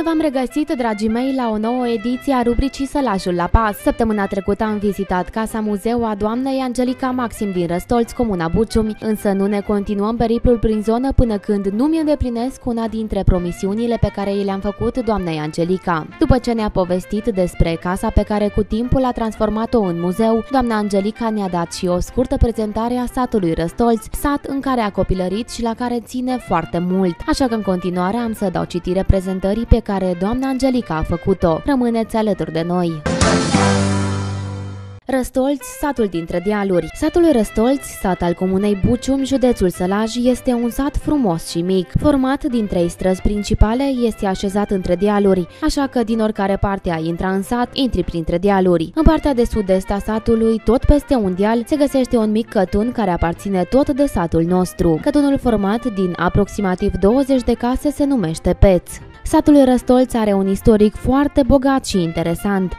Bine v-am regăsit, dragii mei, la o nouă ediție a rubricii Sălașul la pas. Săptămâna trecută am vizitat Casa Muzeu a doamnei Angelica Maxim din Răstolți, comuna Buciumi, însă nu ne continuăm periplul prin zonă până când nu mi îndeplinesc una dintre promisiunile pe care i le-am făcut doamnei Angelica. După ce ne-a povestit despre casa pe care cu timpul a transformat-o în muzeu, doamna Angelica ne-a dat și o scurtă prezentare a satului Răstolți, sat în care a copilărit și la care ține foarte mult. Așa că în continuare am să dau citire prezentării pe care doamna Angelica a făcut-o. Rămâneți alături de noi! Răstolți, satul dintre dealuri. Satul Răstolți, sat al comunei Buciumi, județul Sălaj, este un sat frumos și mic. Format din 3 străzi principale, este așezat între dealuri, așa că din oricare parte ai intra în sat, intri printre dealuri. În partea de sud-est a satului, tot peste un deal, se găsește un mic cătun care aparține tot de satul nostru. Cătunul format din aproximativ 20 de case se numește Peț. Satul Răstolți are un istoric foarte bogat și interesant.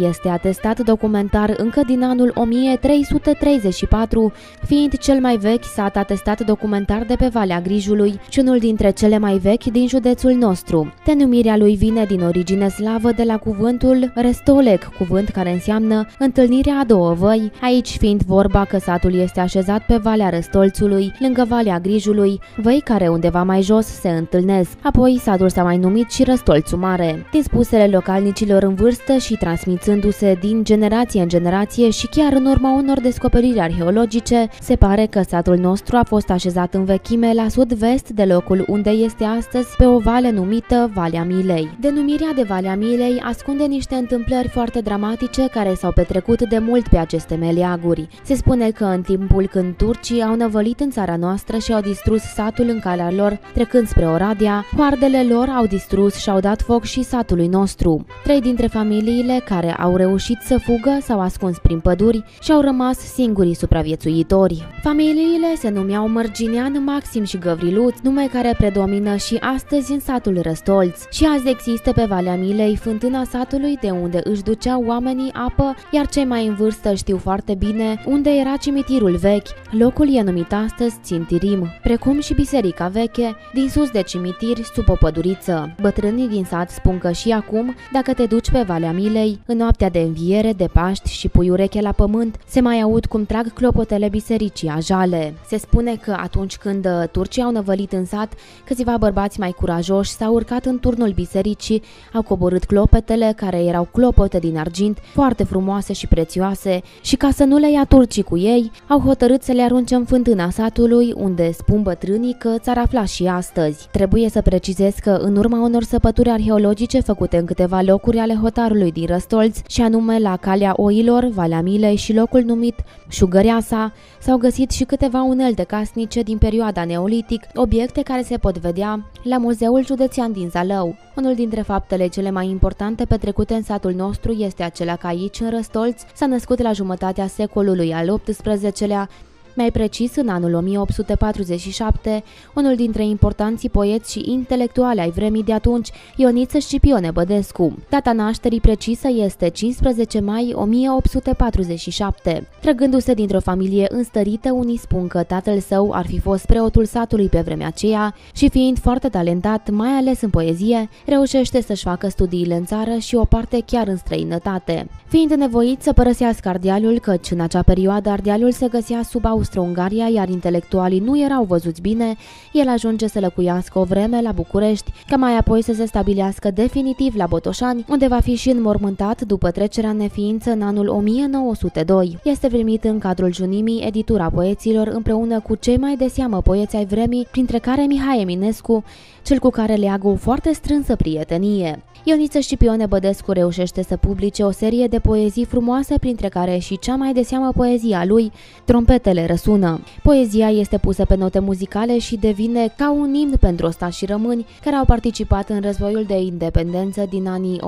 Este atestat documentar încă din anul 1334, fiind cel mai vechi sat atestat documentar de pe Valea Grijului și unul dintre cele mai vechi din județul nostru. Denumirea lui vine din origine slavă de la cuvântul Restolec, cuvânt care înseamnă întâlnirea a două văi, aici fiind vorba că satul este așezat pe Valea Răstolțului, lângă Valea Grijului, văi care undeva mai jos se întâlnesc. Apoi satul s-a mai numit și Răstolțul Mare. Din spusele localnicilor în vârstă și transmițându-se din generație în generație și chiar în urma unor descoperiri arheologice, se pare că satul nostru a fost așezat în vechime la sud-vest de locul unde este astăzi, pe o vale numită Valea Milei. Denumirea de Valea Milei ascunde niște întâmplări foarte dramatice care s-au petrecut de mult pe aceste meleaguri. Se spune că în timpul când turcii au năvălit în țara noastră și au distrus satul în calea lor, trecând spre Oradea, hoardele lor au distrus și au dat foc și satului nostru. 3 dintre familiile care au reușit să fugă s-au ascuns prin păduri și au rămas singurii supraviețuitori. Familiile se numeau Mărginean, Maxim și Găvriluț, nume care predomină și astăzi în satul Răstolți. Și azi există pe Valea Milei fântâna satului de unde își duceau oamenii apă, iar cei mai în vârstă știu foarte bine unde era cimitirul vechi. Locul e numit astăzi Țintirim, precum și biserica veche, din sus de cimitir, sub o păduriță. Bătrânii din sat spun că și acum, dacă te duci pe Valea Milei, în noaptea de înviere, de Paști și pui ureche la pământ, se mai aud cum trag clopotele bisericii Ajale. Se spune că atunci când turcii au năvălit în sat, câțiva bărbați mai curajoși s-au urcat în turnul bisericii, au coborât clopetele, care erau clopote din argint, foarte frumoase și prețioase, și ca să nu le ia turcii cu ei, au hotărât să le arunce în fântâna satului, unde spun bătrânii că ți-ar afla și astăzi. Trebuie să precizez că în urma unor săpături arheologice făcute în câteva locuri ale hotarului din Răstolți, și anume la Calea Oilor, Valea Milei și locul numit Șugăreasa, s-au găsit și câteva unelte casnice din perioada neolitic, obiecte care se pot vedea la Muzeul Județean din Zalău. Unul dintre faptele cele mai importante petrecute în satul nostru este acela că aici, în Răstolți, s-a născut la jumătatea secolului al XVIII-lea, mai precis în anul 1847, unul dintre importanții poeți și intelectuali ai vremii de atunci, Ioniță Scipione Bădescu. Data nașterii precisă este 15 mai 1847. Trăgându-se dintr-o familie înstărită, unii spun că tatăl său ar fi fost preotul satului pe vremea aceea și fiind foarte talentat, mai ales în poezie, reușește să-și facă studiile în țară și o parte chiar în străinătate. Fiind nevoit să părăsească Ardealul, căci în acea perioadă Ardealul se găsea sub Austro-Ungaria, iar intelectualii nu erau văzuți bine, el ajunge să locuiască o vreme la București, ca mai apoi să se stabilească definitiv la Botoșani, unde va fi și înmormântat după trecerea în neființă în anul 1902. Este primit în cadrul Junimii, editura poeților, împreună cu cei mai de seamă poeți ai vremii, printre care Mihai Eminescu, cel cu care leagă o foarte strânsă prietenie. Ioniță Scipione Bădescu reușește să publice o serie de poezii frumoase, printre care și cea mai de seamă poezia lui, Trompetele răsună. Poezia este pusă pe note muzicale și devine ca un imn pentru ostași și români care au participat în războiul de independență din anii 1877-1878.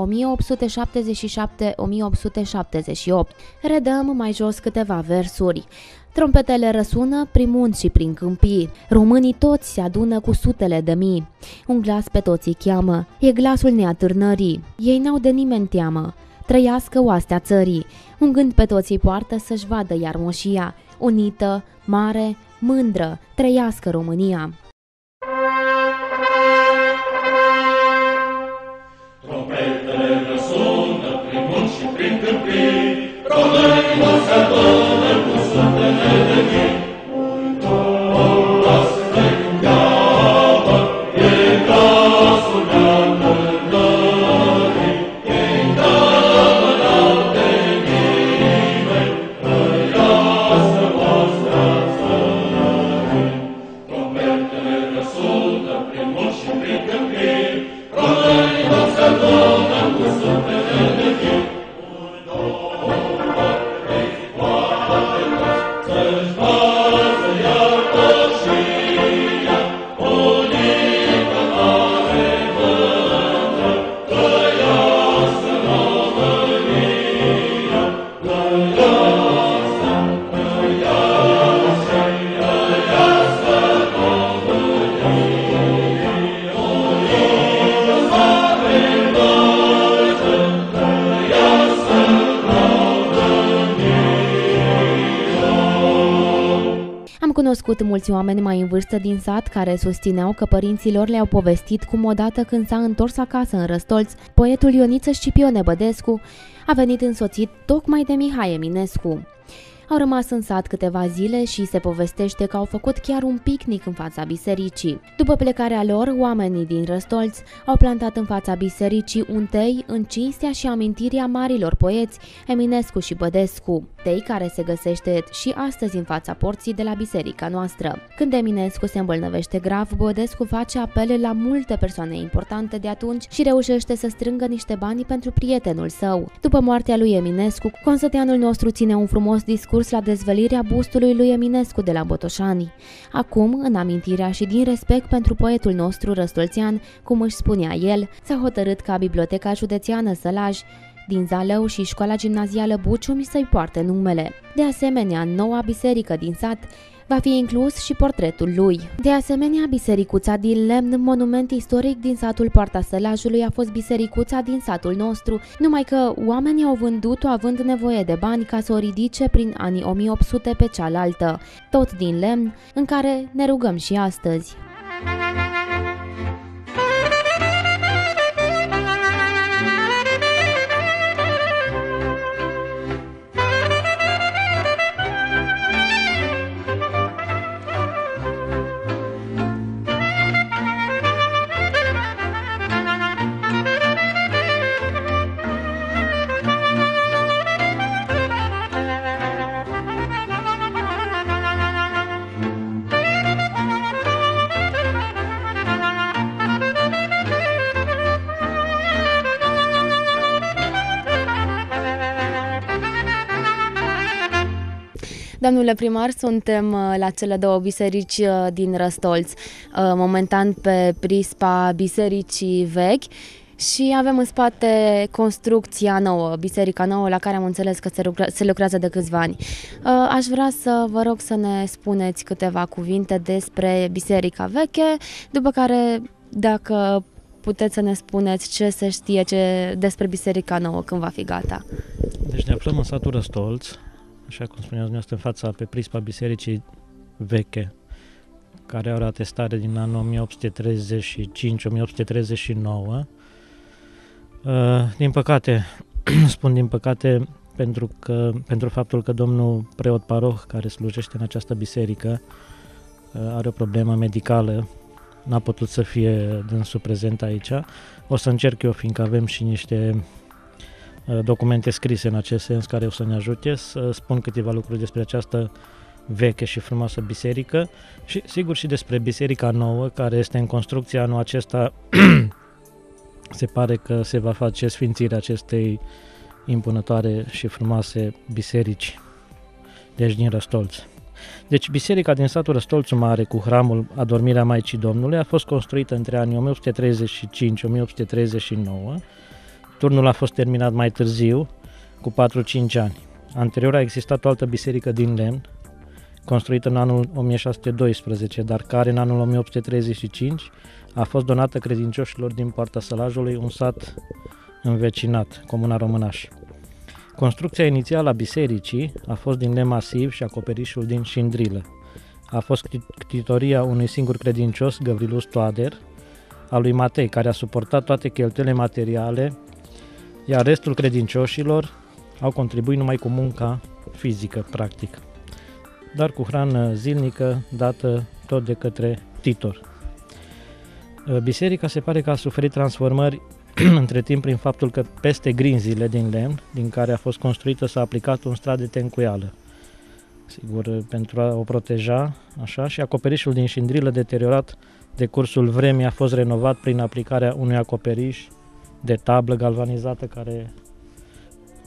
Redăm mai jos câteva versuri. Trompetele răsună prin munți și prin câmpii. Românii toți se adună cu sutele de mii. Un glas pe toți îi cheamă. E glasul neatârnării. Ei n-au de nimeni teamă. Trăiască oastea țării. Un gând pe toți îi poartă să-și vadă iar moșia. Unită, mare, mândră. Trăiască România. cunoscut mulți oameni mai în vârstă din sat care susțineau că părinții lor le-au povestit cum odată când s-a întors acasă în Răstolț, poetul Ioniță Scipione Bădescu a venit însoțit tocmai de Mihai Eminescu. Au rămas în sat câteva zile și se povestește că au făcut chiar un picnic în fața bisericii. După plecarea lor, oamenii din Răstolț au plantat în fața bisericii un tei în cinstea și amintirea marilor poeți Eminescu și Bădescu, tei care se găsește și astăzi în fața porții de la biserica noastră. Când Eminescu se îmbolnăvește grav, Bădescu face apel la multe persoane importante de atunci și reușește să strângă niște bani pentru prietenul său. După moartea lui Eminescu, consăteanul nostru ține un frumos discurs la dezvălirea bustului lui Eminescu de la Botoșani. Acum, în amintirea și din respect pentru poetul nostru răstolțean, cum își spunea el, s-a hotărât ca Biblioteca Județeană Sălaj din Zalău și Școala Gimnazială Buciumi să-i poarte numele. De asemenea, în noua biserică din sat va fi inclus și portretul lui. De asemenea, bisericuța din lemn, monument istoric din satul Poarta Sălajului, a fost bisericuța din satul nostru, numai că oamenii au vândut-o având nevoie de bani ca să o ridice prin anii 1800 pe cealaltă, tot din lemn, în care ne rugăm și astăzi. Domnule primar, suntem la cele două biserici din Răstolț, momentan pe prispa bisericii vechi și avem în spate construcția nouă, biserica nouă, la care am înțeles că se lucrează de câțiva ani. Aș vrea să vă rog să ne spuneți câteva cuvinte despre biserica veche, după care, dacă puteți să ne spuneți ce se știe despre biserica nouă, când va fi gata. Deci ne aflăm în satul Răstolț, așa cum spuneați dumneavoastră, în fața, pe prispa bisericii veche, care are o atestare din anul 1835-1839. Din păcate, spun din păcate, pentru faptul că domnul preot paroh care slujește în această biserică are o problemă medicală, n-a putut să fie dânsul prezent aici. O să încerc eu, fiindcă avem și niște documente scrise în acest sens care o să ne ajute să spun câteva lucruri despre această veche și frumoasă biserică și sigur și despre biserica nouă care este în construcție anul acesta. Se pare că se va face sfințirea acestei impunătoare și frumoase biserici, deci din Răstolț. Deci biserica din satul Răstolțul Mare cu hramul Adormirea Maicii Domnului a fost construită între anii 1835-1839. Turnul a fost terminat mai târziu, cu 4-5 ani. Anterior a existat o altă biserică din lemn, construită în anul 1612, dar care în anul 1835 a fost donată credincioșilor din Poarta Sălajului, un sat învecinat, Comuna Românaș. Construcția inițială a bisericii a fost din lemn masiv și acoperișul din șindrilă. A fost ctitoria unui singur credincios, Găvrilus Toader, a lui Matei, care a suportat toate cheltuielile materiale, iar restul credincioșilor au contribuit numai cu munca fizică, practic, dar cu hrană zilnică dată tot de către titor. Biserica se pare că a suferit transformări între timp prin faptul că peste grinzile din lemn, din care a fost construită, s-a aplicat un strat de tencuială. Sigur, pentru a o proteja, așa, și acoperișul din șindrilă deteriorat de cursul vremii a fost renovat prin aplicarea unui acoperiș de tablă galvanizată care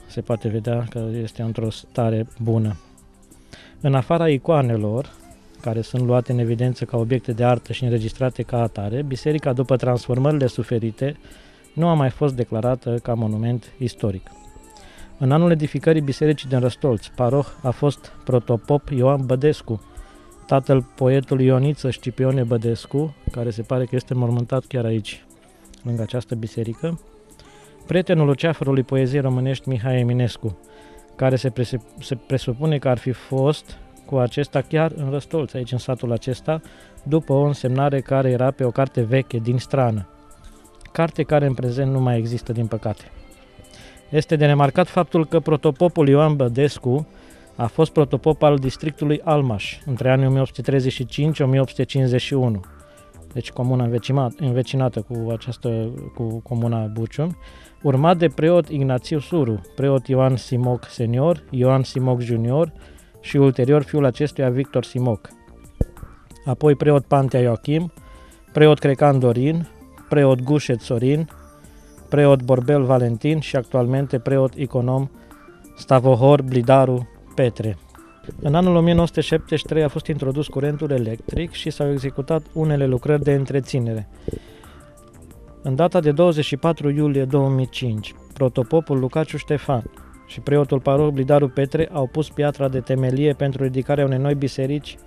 se poate vedea că este într-o stare bună. În afara icoanelor, care sunt luate în evidență ca obiecte de artă și înregistrate ca atare, biserica, după transformările suferite, nu a mai fost declarată ca monument istoric. În anul edificării bisericii din Răstolți, paroh a fost protopop Ioan Bădescu, tatăl poetului Ioniță Scipione Bădescu, care se pare că este mormântat chiar aici, lângă această biserică, prietenul luceafărului poeziei românești Mihai Eminescu, care se presupune că ar fi fost cu acesta chiar în Răstolți, aici în satul acesta, după o însemnare care era pe o carte veche din strană, carte care în prezent nu mai există, din păcate. Este de remarcat faptul că protopopul Ioan Bădescu a fost protopop al districtului Almaș între anii 1835-1851, deci comuna învecinată cu comuna Bucium, urmat de preot Ignațiu Suru, preot Ioan Simoc senior, Ioan Simoc junior și ulterior fiul acestuia Victor Simoc. Apoi preot Pantea Ioachim, preot Crecan Dorin, preot Gușet Sorin, preot Borbel Valentin și actualmente preot iconom Stavohor Blidaru Petre. În anul 1973 a fost introdus curentul electric și s-au executat unele lucrări de întreținere. În data de 24 iulie 2005, protopopul Lucaciu Ștefan și preotul paroh Blidaru Petre au pus piatra de temelie pentru ridicarea unei noi biserici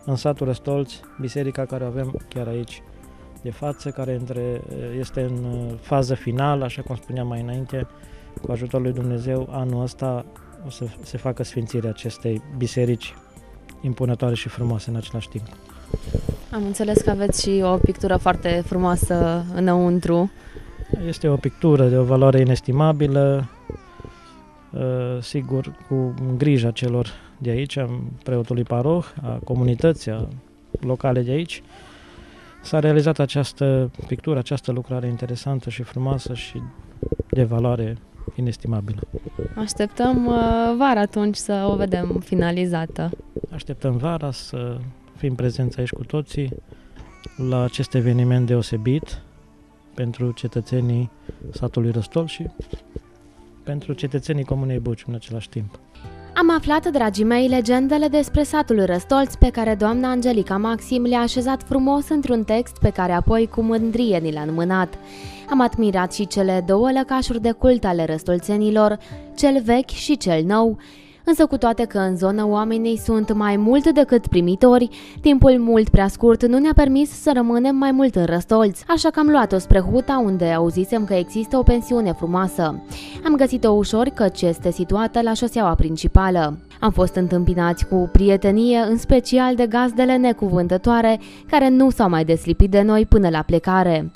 în satul Răstolți, biserica care o avem chiar aici de față, care este în fază finală, așa cum spuneam mai înainte, cu ajutorul lui Dumnezeu, anul ăsta o să se facă sfințirea acestei biserici impunătoare și frumoase în același timp. Am înțeles că aveți și o pictură foarte frumoasă înăuntru. Este o pictură de o valoare inestimabilă, sigur, cu grija celor de aici, a preotului paroh, a comunității locale de aici. S-a realizat această pictură, această lucrare interesantă și frumoasă și de valoare inestimabilă. Așteptăm vara atunci să o vedem finalizată. Așteptăm vara să fim prezenți aici cu toții la acest eveniment deosebit pentru cetățenii satului Răstol și pentru cetățenii comunei Bucium în același timp. Am aflat, dragii mei, legendele despre satul Răstolți pe care doamna Angelica Maxim le-a așezat frumos într-un text pe care apoi cu mândrie ni l-a înmânat. Am admirat și cele două lăcașuri de cult ale răstolțenilor, cel vechi și cel nou, însă cu toate că în zonă oamenii sunt mai mult decât primitori, timpul mult prea scurt nu ne-a permis să rămânem mai mult în Răstolți, așa că am luat-o spre Huta, unde auzisem că există o pensiune frumoasă. Am găsit-o ușor căci este situată la șoseaua principală. Am fost întâmpinați cu prietenie, în special de gazdele necuvântătoare, care nu s-au mai deslipit de noi până la plecare.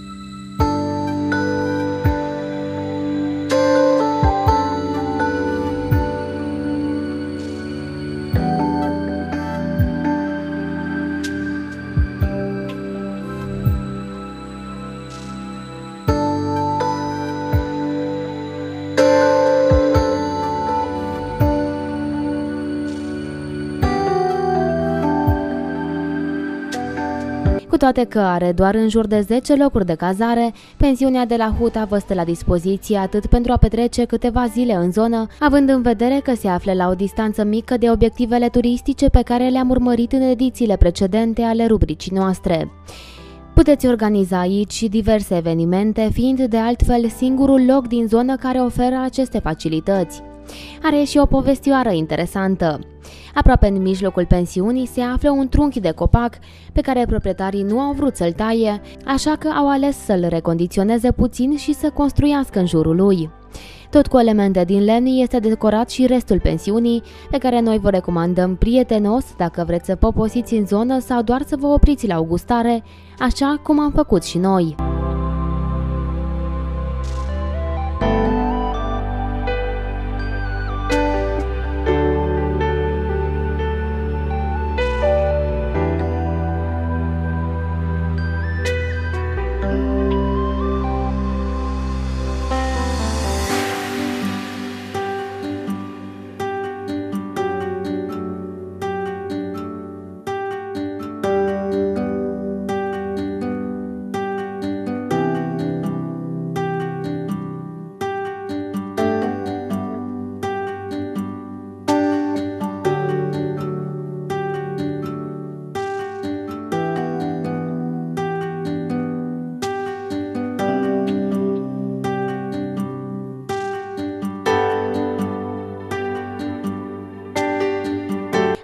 Cu toate că are doar în jur de 10 locuri de cazare, pensiunea de la Huta vă stă la dispoziție atât pentru a petrece câteva zile în zonă, având în vedere că se află la o distanță mică de obiectivele turistice pe care le-am urmărit în edițiile precedente ale rubricii noastre. Puteți organiza aici diverse evenimente, fiind de altfel singurul loc din zonă care oferă aceste facilități. Are și o povestioară interesantă. Aproape în mijlocul pensiunii se află un trunchi de copac pe care proprietarii nu au vrut să-l taie, așa că au ales să-l recondiționeze puțin și să construiască în jurul lui. Tot cu elemente din lemn este decorat și restul pensiunii, pe care noi vă recomandăm prietenos dacă vreți să poposiți în zonă sau doar să vă opriți la o gustare, așa cum am făcut și noi.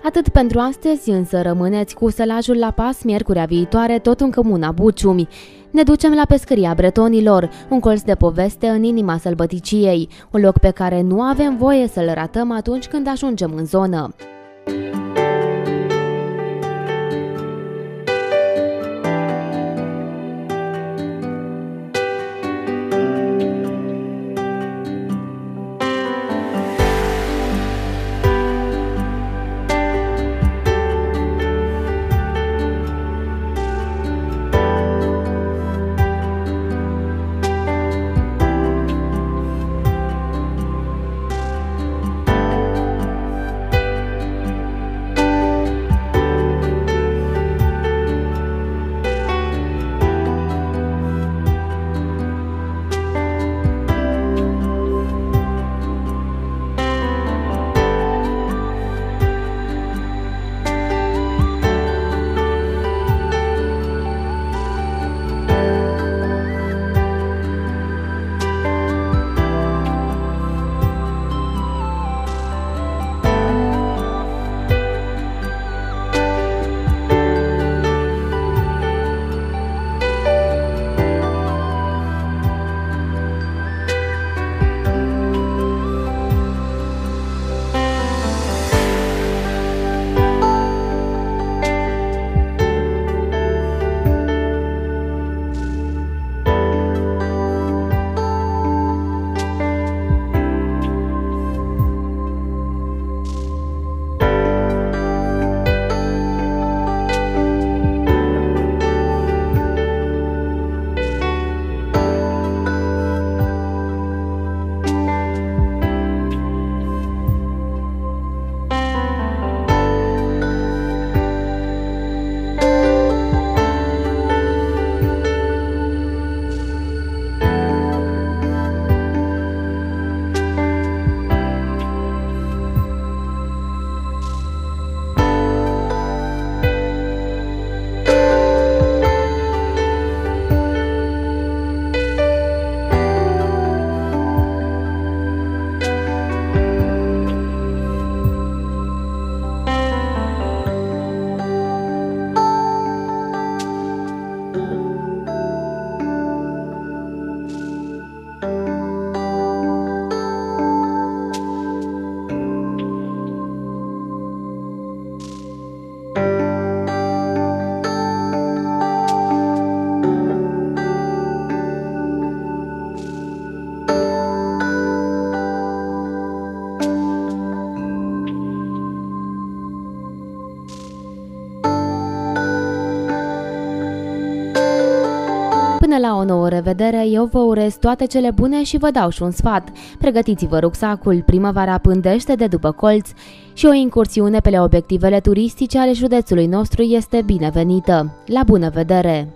Atât pentru astăzi, însă rămâneți cu sălajul la pas miercurea viitoare, tot în comuna Buciumi. Ne ducem la pescăria bretonilor, un colț de poveste în inima sălbăticiei, un loc pe care nu avem voie să-l ratăm atunci când ajungem în zonă. Până la o nouă revedere, eu vă urez toate cele bune și vă dau și un sfat. Pregătiți-vă rucsacul, primăvara pândește de după colț și o incursiune pe obiectivele turistice ale județului nostru este binevenită. La bună vedere!